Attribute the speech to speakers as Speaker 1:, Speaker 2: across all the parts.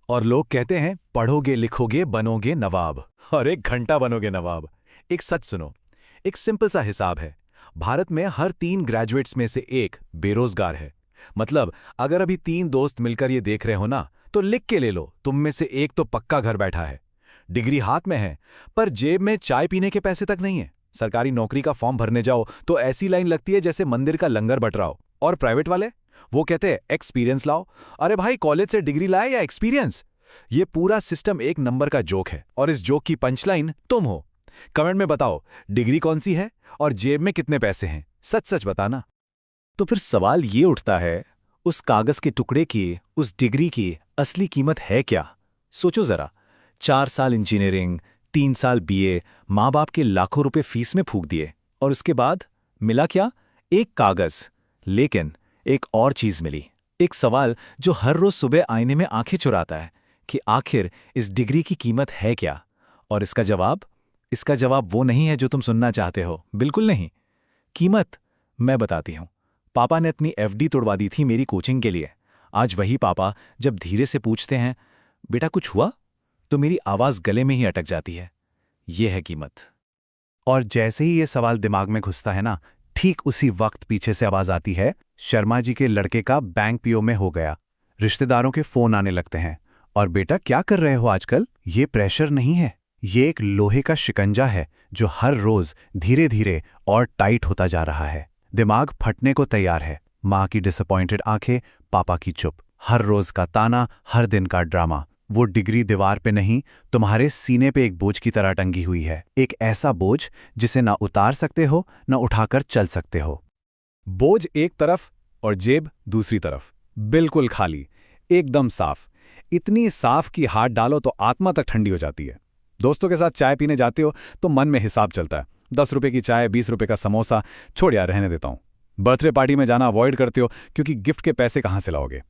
Speaker 1: और लोग कहते हैं पढ़ोगे लिखोगे बनोगे नवाब। और 1 घंटा बनोगे नवाब। एक सच सुनो। एक सिंपल सा हिसाब है। भारत में हर 3 ग्रेजुएट्स में से एक बेरोजगार है। मतलब अगर अभी 3 दोस्त मिलकर ये देख रहे हो ना, तो लिख के ले लो, तुम में से एक तो पक्का घर बैठा है। डिग्री हाथ में है, पर जेब में चाय पीने के पैसे तक नहीं है। सरकारी नौकरी का फॉर्म भरने जाओ तो ऐसी लाइन लगती है जैसे मंदिर का लंगर बट रहा हो। और प्राइवेट वाले, वो कहते हैं एक्सपीरियंस लाओ। अरे भाई, कॉलेज से डिग्री लाए या एक्सपीरियंस? ये पूरा सिस्टम एक नंबर का जोक है, और इस जोक की पंचलाइन तुम हो। कमेंट में बताओ, डिग्री कौन सी है और जेब में कितने पैसे हैं? सच सच बताना।
Speaker 2: तो फिर सवाल ये उठता है, उस कागज के टुकड़े की, उस डिग्री की असली कीमत है क्या? सोचो जरा, 4 साल इंजीनियरिंग, 3 साल बीए, माँ बाप के लाखों रुपए फीस में फूंक दिए, और उसके बाद मिला क्या? एक कागज। लेकिन एक और चीज मिली, एक सवाल जो हर रोज सुबह आईने में आंखें चुराता है कि आखिर इस डिग्री की कीमत है क्या? और इसका जवाब वो नहीं है जो तुम सुनना चाहते हो, बिल्कुल नहीं। कीमत मैं बताती हूं। पापा ने अपनी एफडी तोड़वा दी थी मेरी कोचिंग के लिए। आज वही पापा जब धीरे से पूछते हैं, बेटा कुछ हुआ, तो मेरी आवाज गले में ही अटक जाती है। ये है कीमत। और जैसे ही ये सवाल दिमाग में घुसता है ना, ठीक उसी वक्त पीछे से आवाज आती है, शर्मा जी के लड़के का बैंक पीओ में हो गया। रिश्तेदारों के फोन आने लगते हैं, और बेटा क्या कर रहे हो आजकल? ये प्रेशर नहीं है, ये एक लोहे का शिकंजा है जो हर रोज धीरे धीरे और टाइट होता जा रहा है। दिमाग फटने को तैयार है। माँ की डिसअपॉइंटेड आंखें, पापा की चुप, हर रोज का ताना, हर दिन का ड्रामा। वो डिग्री दीवार पे नहीं, तुम्हारे सीने पे एक बोझ की तरह टंगी हुई है। एक ऐसा बोझ जिसे ना उतार सकते हो, ना उठाकर चल सकते हो।
Speaker 1: बोझ एक तरफ और जेब दूसरी तरफ, बिल्कुल खाली, एकदम साफ। इतनी साफ कि हाथ डालो तो आत्मा तक ठंडी हो जाती है। दोस्तों के साथ चाय पीने जाते हो तो मन में हिसाब चलता है, 10 रुपए की चाय, 20 रुपए का समोसा, छोड़ यार रहने देता हूं। बर्थडे पार्टी में जाना अवॉइड करते हो क्योंकि गिफ्ट के पैसे कहां से लाओगे।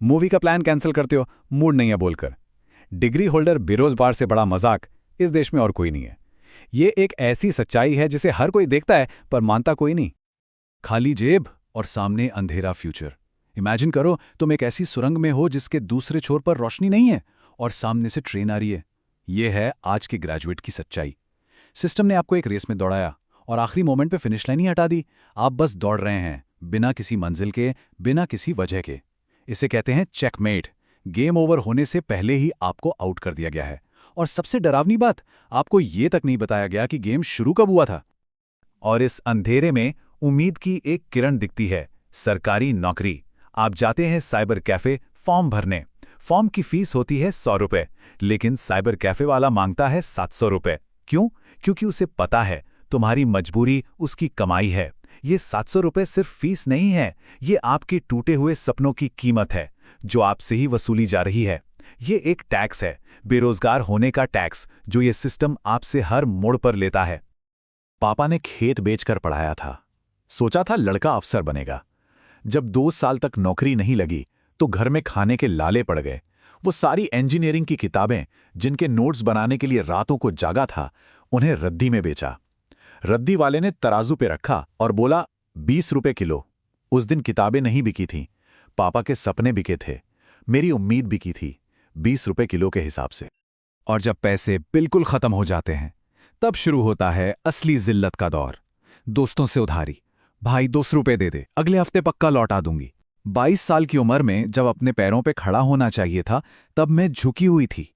Speaker 1: मूवी का प्लान कैंसिल करते हो, मूड नहीं है बोलकर। डिग्री होल्डर बेरोजगार से बड़ा मजाक इस देश में और कोई नहीं है। ये एक ऐसी सच्चाई है जिसे हर कोई देखता है पर मानता कोई नहीं।
Speaker 2: खाली जेब और सामने अंधेरा फ्यूचर। इमेजिन करो, तुम एक ऐसी सुरंग में हो जिसके दूसरे छोर पर रोशनी नहीं है और सामने से ट्रेन आ रही है। यह है आज के ग्रेजुएट की सच्चाई। सिस्टम ने आपको एक रेस में दौड़ाया और आखिरी मोमेंट पे फिनिश लाइन ही हटा दी। आप बस दौड़ रहे हैं, बिना किसी मंजिल के, बिना किसी वजह के। इसे कहते हैं चेकमेट। गेम ओवर होने से पहले ही आपको आउट कर दिया गया है। और सबसे डरावनी बात, आपको यह तक नहीं बताया गया कि गेम शुरू कब हुआ था। और इस अंधेरे में उम्मीद की एक किरण दिखती है, सरकारी नौकरी। आप जाते हैं साइबर कैफे फॉर्म भरने। फॉर्म की फीस होती है 100 रुपए, लेकिन साइबर कैफे वाला मांगता है 700 रुपए। क्यों? क्योंकि उसे पता है तुम्हारी मजबूरी उसकी कमाई है। ये 700 रुपए सिर्फ फीस नहीं है, ये आपके टूटे हुए सपनों की कीमत है जो आपसे ही वसूली जा रही है। ये एक टैक्स है, बेरोजगार होने का टैक्स, जो ये सिस्टम आपसे हर मोड़ पर लेता है। पापा ने खेत बेचकर पढ़ाया था, सोचा था लड़का अफसर बनेगा। जब 2 साल तक नौकरी नहीं लगी तो घर में खाने के लाले पड़ गए। वो सारी इंजीनियरिंग की किताबें जिनके नोट्स बनाने के लिए रातों को जागा था, उन्हें रद्दी में बेचा। रद्दी वाले ने तराजू पे रखा और बोला 20 रुपए किलो। उस दिन किताबें नहीं बिकी थीं, पापा के सपने बिके थे, मेरी उम्मीद बिकी थी 20 रुपए किलो के हिसाब से।
Speaker 1: और जब पैसे बिल्कुल खत्म हो जाते हैं, तब शुरू होता है असली जिल्लत का दौर। दोस्तों से उधारी, भाई 200 रुपए दे दे, अगले हफ्ते पक्का लौटा दूंगी। 22 साल की उम्र में जब अपने पैरों पे खड़ा होना चाहिए था, तब मैं झुकी हुई थी।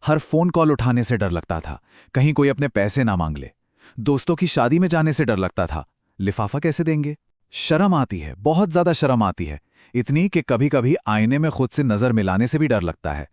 Speaker 1: हर फोन कॉल उठाने से डर लगता था, कहीं कोई अपने पैसे ना मांग ले। दोस्तों की शादी में जाने से डर लगता था, लिफाफा कैसे देंगे। शर्म आती है, बहुत ज्यादा शर्म आती है, इतनी कि कभी कभी आईने में खुद से नजर मिलाने से भी डर लगता है।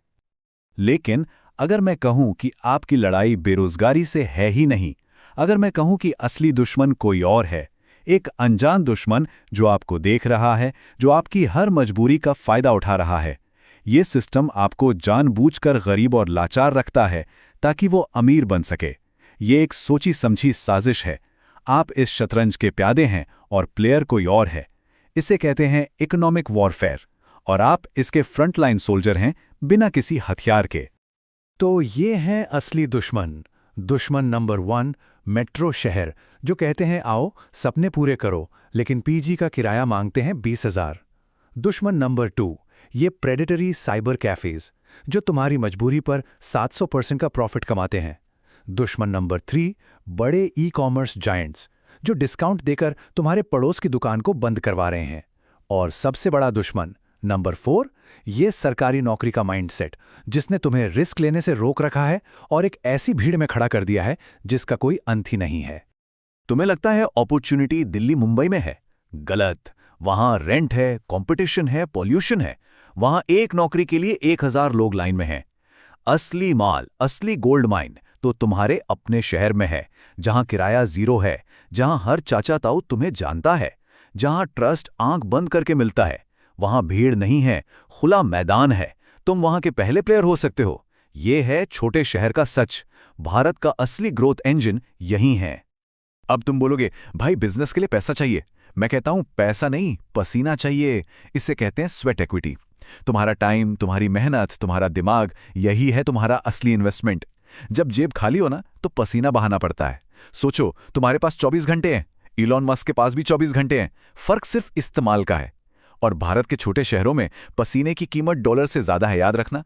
Speaker 1: लेकिन अगर मैं कहूं कि आपकी लड़ाई बेरोजगारी से है ही नहीं, अगर मैं कहूं कि असली दुश्मन कोई और है, एक अनजान दुश्मन जो आपको देख रहा है, जो आपकी हर मजबूरी का फायदा उठा रहा है। ये सिस्टम आपको जानबूझकर गरीब और लाचार रखता है ताकि वो अमीर बन सके। ये एक सोची समझी साजिश है। आप इस शतरंज के प्यादे हैं और प्लेयर कोई और है। इसे कहते हैं इकोनॉमिक वॉरफेयर, और आप इसके फ्रंटलाइन सोल्जर हैं, बिना किसी हथियार के। तो ये है असली दुश्मन। दुश्मन नंबर 1, मेट्रो शहर, जो कहते हैं आओ सपने पूरे करो, लेकिन पीजी का किराया मांगते हैं 20,000। दुश्मन नंबर 2,
Speaker 2: ये प्रेडेटरी साइबर कैफेज जो तुम्हारी मजबूरी पर 700% का प्रॉफिट कमाते हैं। दुश्मन नंबर 3, बड़े ई कॉमर्स जायंट्स जो डिस्काउंट देकर तुम्हारे पड़ोस की दुकान को बंद करवा रहे हैं। और सबसे बड़ा दुश्मन नंबर 4, ये सरकारी नौकरी का माइंडसेट जिसने तुम्हें रिस्क लेने से रोक रखा है और एक ऐसी भीड़ में खड़ा कर दिया है जिसका कोई अंत ही नहीं है।
Speaker 1: तुम्हें लगता है अपॉर्चुनिटी दिल्ली मुंबई में है? गलत। वहां रेंट है, कंपटीशन है, पॉल्यूशन है। वहां एक नौकरी के लिए 1000 लोग लाइन में हैं। असली माल, असली गोल्ड माइन तो तुम्हारे अपने शहर में है, जहां किराया 0 है, जहां हर चाचा ताऊ तुम्हें जानता है, जहां ट्रस्ट आंख बंद करके मिलता है। वहां भीड़ नहीं है, खुला मैदान है। तुम वहां के पहले प्लेयर हो सकते हो। ये है छोटे शहर का सच। भारत का असली ग्रोथ इंजन यही है। अब तुम बोलोगे, भाई बिजनेस के लिए पैसा चाहिए। मैं कहता हूं पैसा नहीं, पसीना चाहिए। इसे कहते हैं स्वेट इक्विटी। तुम्हारा टाइम, तुम्हारी मेहनत, तुम्हारा दिमाग, यही है तुम्हारा असली इन्वेस्टमेंट। जब जेब खाली हो ना तो पसीना बहाना पड़ता है। सोचो, तुम्हारे पास 24 घंटे हैं, इलॉन मस्क के पास भी 24 घंटे हैं। फर्क सिर्फ इस्तेमाल का है। और भारत के छोटे शहरों में पसीने की कीमत डॉलर से ज्यादा है, याद रखना।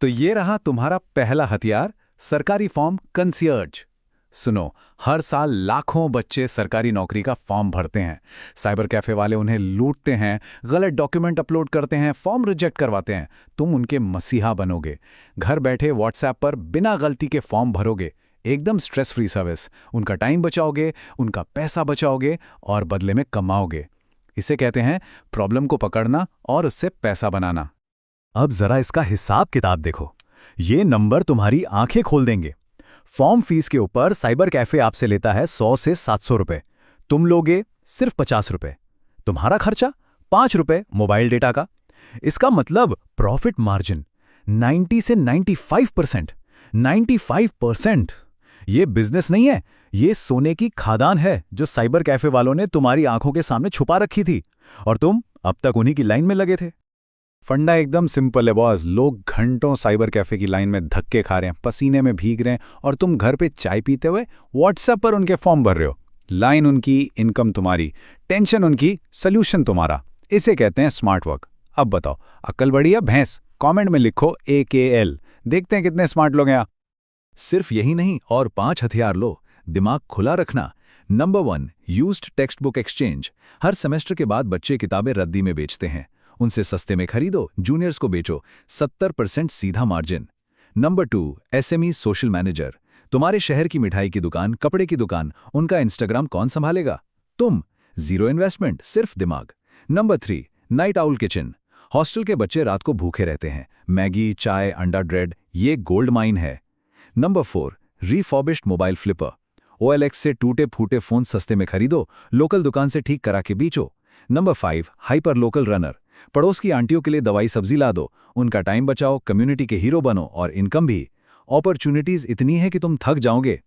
Speaker 2: तो ये रहा तुम्हारा पहला हथियार, सरकारी फॉर्म कंसियर्ज। सुनो, हर साल लाखों बच्चे सरकारी नौकरी का फॉर्म भरते हैं। साइबर कैफे वाले उन्हें लूटते हैं, गलत डॉक्यूमेंट अपलोड करते हैं, फॉर्म रिजेक्ट करवाते हैं। तुम उनके मसीहा बनोगे। घर बैठे व्हाट्सएप पर बिना गलती के फॉर्म भरोगे। एकदम स्ट्रेस फ्री सर्विस। उनका टाइम बचाओगे, उनका पैसा बचाओगे और बदले में कमाओगे। इसे कहते हैं प्रॉब्लम को पकड़ना और उससे पैसा बनाना।
Speaker 1: अब जरा इसका हिसाब किताब देखो। ये नंबर तुम्हारी आंखें खोल देंगे। फॉर्म फीस के ऊपर साइबर कैफे आपसे लेता है 100 से 700 रुपए। तुम लोगे सिर्फ 50 रुपए। तुम्हारा खर्चा 5 रुपए मोबाइल डेटा का। इसका मतलब प्रॉफिट मार्जिन 90 से 95%। 95%। ये बिजनेस नहीं है, ये सोने की खादान है जो साइबर कैफे वालों ने तुम्हारी आंखों के सामने छुपा रखी थी और तुम अब तक उन्हीं की लाइन में लगे थे। फंडा एकदम सिंपल है बॉस। लोग घंटों साइबर कैफे की लाइन में धक्के खा रहे हैं, पसीने में भीग रहे हैं और तुम घर पे चाय पीते हुए व्हाट्सएप पर उनके फॉर्म भर रहे हो। लाइन उनकी, इनकम तुम्हारी, टेंशन उनकी, सोल्यूशन तुम्हारा। इसे कहते हैं स्मार्ट वर्क। अब बताओ, अक्ल बड़ी या भैंस? कमेंट में लिखो AKL। देखते हैं कितने स्मार्ट लोग हैं। सिर्फ यही नहीं, और 5 हथियार लो। दिमाग खुला रखना। Number 1, used text book exchange. हर सेमेस्टर के बाद बच्चे किताबें रद्दी में बेचते हैं। उनसे सस्ते में खरीदो, जूनियर्स को बेचो। 70% सीधा margin. Number 2, SME social manager. तुम्हारे शहर की मिठाई की दुकान, कपड़े की दुकान, उनका इंस्टाग्राम कौन संभालेगा? तुम। 0 इन्वेस्टमेंट, सिर्फ दिमाग। Number 3, night owl kitchen. Hostel के बच्चे रात को भूखे रहते हैं। मैगी, चाय, अंडा, ब्रेड, ये गोल्ड माइन है। Number 4, refurbished mobile flipper. OLX से टूटे फूटे फोन सस्ते में खरीदो, लोकल दुकान से ठीक करा के बेचो। Number 5, hyper local runner. पड़ोस की आंटियों के लिए दवाई सब्जी ला दो, उनका टाइम बचाओ, कम्युनिटी के हीरो बनो और इनकम भी। अपॉर्चुनिटीज इतनी है कि तुम थक जाओगे।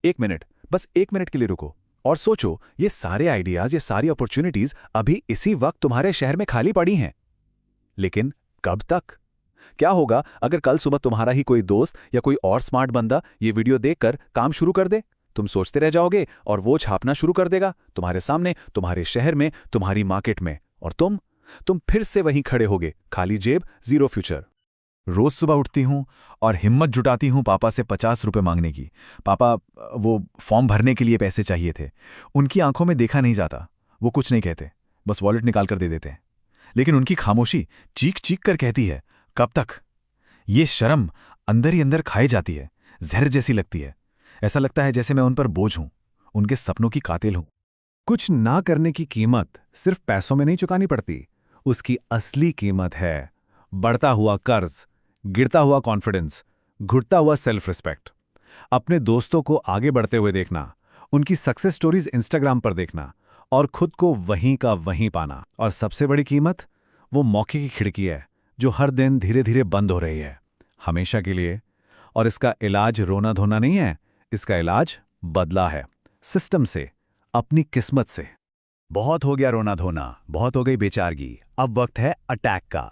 Speaker 1: 1 मिनट, बस 1 मिनट के लिए रुको और सोचो, ये सारे आइडियाज, ये सारी अपॉर्चुनिटीज अभी इसी वक्त तुम्हारे शहर में खाली पड़ी हैं। लेकिन कब तक? क्या होगा अगर कल सुबह तुम्हारा ही कोई दोस्त या कोई और स्मार्ट बंदा ये वीडियो देखकर काम शुरू कर दे? तुम सोचते रह जाओगे और वो छापना शुरू कर देगा तुम्हारे सामने, तुम्हारे शहर में, तुम्हारी मार्केट में। और तुम फिर से वहीं खड़े होगे, खाली जेब, 0 फ्यूचर। रोज सुबह उठती हूं और हिम्मत जुटाती हूं पापा से 50 रुपए मांगने की। पापा, वो फॉर्म भरने के लिए पैसे चाहिए थे। उनकी आंखों में देखा नहीं जाता। वो कुछ नहीं कहते, बस वॉलेट निकाल कर दे देते हैं। लेकिन उनकी खामोशी चीख चीख कर कहती है, कब तक? ये शर्म अंदर ही अंदर खाई जाती है, जहर जैसी लगती है। ऐसा लगता है जैसे मैं उन पर बोझ हूं, उनके सपनों की कातिल हूं।
Speaker 2: कुछ ना करने की कीमत सिर्फ पैसों में नहीं चुकानी पड़ती। उसकी असली कीमत है बढ़ता हुआ कर्ज, गिरता हुआ कॉन्फिडेंस, घुटता हुआ सेल्फ रिस्पेक्ट। अपने दोस्तों को आगे बढ़ते हुए देखना, उनकी सक्सेस स्टोरीज इंस्टाग्राम पर देखना और खुद को वहीं का वहीं पाना। और सबसे बड़ी कीमत वो मौके की खिड़की है जो हर दिन धीरे धीरे बंद हो रही है, हमेशा के लिए। और इसका इलाज रोना धोना नहीं है, इसका इलाज बदला है, सिस्टम से, अपनी किस्मत से। बहुत हो गया रोना धोना, बहुत हो गई बेचारगी। अब वक्त है अटैक का,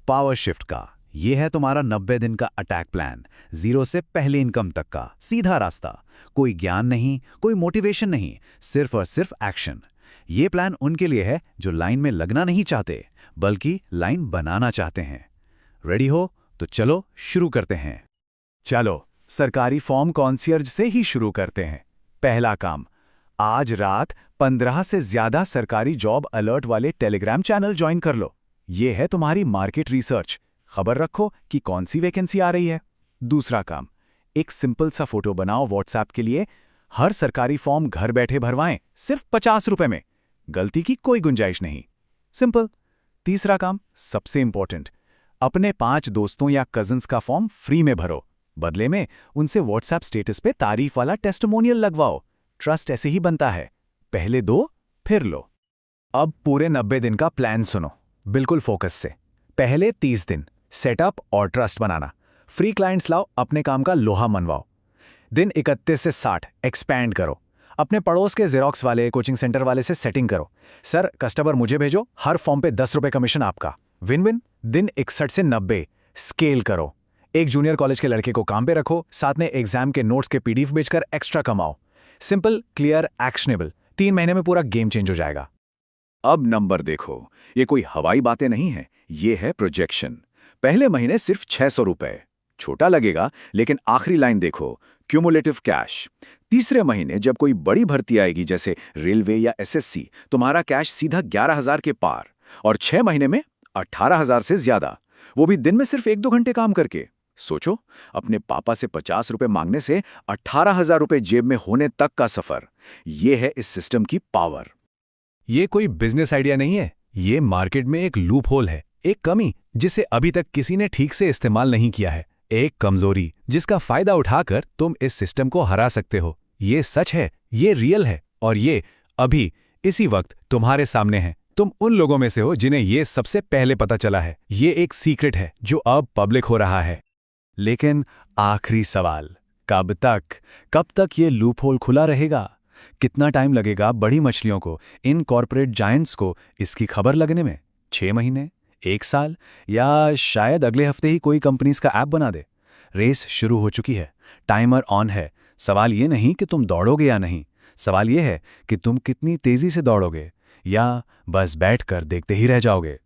Speaker 2: पावर शिफ्ट का। यह है तुम्हारा 90 दिन का अटैक प्लान। 0 से पहली इनकम तक का सीधा रास्ता। कोई ज्ञान नहीं, कोई मोटिवेशन नहीं, सिर्फ और सिर्फ एक्शन। ये प्लान उनके लिए है जो लाइन में लगना नहीं चाहते, बल्कि लाइन बनाना चाहते हैं। रेडी हो तो चलो शुरू करते हैं। चलो सरकारी फॉर्म कॉन्सियर्ज से ही शुरू करते हैं। पहला काम, आज रात 15 से ज्यादा सरकारी जॉब अलर्ट वाले टेलीग्राम चैनल ज्वाइन कर लो। ये है तुम्हारी मार्केट रिसर्च। खबर रखो कि कौन सी वैकेंसी आ रही है। दूसरा काम, एक सिंपल सा फोटो बनाओ व्हाट्सएप के लिए। हर सरकारी फॉर्म घर बैठे भरवाएं, सिर्फ 50 रुपए में। गलती की कोई गुंजाइश नहीं। सिंपल। तीसरा काम सबसे इंपॉर्टेंट, अपने 5 दोस्तों या कजिन्स का फॉर्म फ्री में भरो। बदले में उनसे व्हाट्सएप स्टेटस पे तारीफ वाला टेस्टिमोनियल लगवाओ। ट्रस्ट ऐसे ही बनता है। पहले दो, फिर लो। अब पूरे 90 दिन का प्लान सुनो, बिल्कुल फोकस से। पहले 30 दिन सेटअप और ट्रस्ट बनाना। फ्री क्लाइंट्स लाओ, अपने काम का लोहा मनवाओ। दिन 31 से 60 एक्सपैंड करो। अपने पड़ोस के जेरोक्स वाले, कोचिंग सेंटर वाले से सेटिंग करो। सर कस्टमर मुझे भेजो, हर फॉर्म पे 10 रुपए कमीशन आपका। Win win. दिन 61 से 90 स्केल करो। एक जूनियर कॉलेज के लड़के को काम पे रखो, साथ में एग्जाम के नोट्स के PDF बेचकर एक्स्ट्रा कमाओ। Simple, clear, actionable. 3 महीने में पूरा गेम चेंज हो जाएगा।
Speaker 3: अब नंबर देखो, ये कोई हवाई बातें नहीं है, ये है प्रोजेक्शन। पहले महीने सिर्फ 600 रुपए। छोटा लगेगा, लेकिन आखिरी लाइन देखो, क्यूमुलेटिव कैश। तीसरे महीने जब कोई बड़ी भर्ती आएगी जैसे रेलवे या SSC, तुम्हारा कैश सीधा 11,000 के पार। और 6 महीने में 18,000 से ज्यादा, वो भी दिन में सिर्फ 1-2 घंटे काम करके। सोचो, अपने पापा से 50 रुपए मांगने से 18,000 रुपए जेब में होने तक का सफर। ये है इस सिस्टम की पावर।
Speaker 2: ये कोई बिजनेस आइडिया नहीं है, ये मार्केट में एक लूप होल है, एक कमी जिसे अभी तक किसी ने ठीक से इस्तेमाल नहीं किया है, एक कमजोरी जिसका फायदा उठाकर तुम इस सिस्टम को हरा सकते हो। ये सच है, ये रियल है, और ये अभी इसी वक्त तुम्हारे सामने है। तुम उन लोगों में से हो जिन्हें ये सबसे पहले पता चला है। ये एक सीक्रेट है जो अब पब्लिक हो रहा है। लेकिन आखिरी सवाल, कब तक ये लूप होल खुला रहेगा? कितना टाइम लगेगा बड़ी मछलियों को, इन कॉर्पोरेट जायंट्स को इसकी खबर लगने में? 6 महीने, 1 साल, या शायद अगले हफ्ते ही कोई कंपनीज का ऐप बना दे? रेस शुरू हो चुकी है, टाइमर ऑन है। सवाल ये नहीं कि तुम दौड़ोगे या नहीं, सवाल ये है कि तुम कितनी तेजी से दौड़ोगे, या बस बैठकर देखते ही रह जाओगे।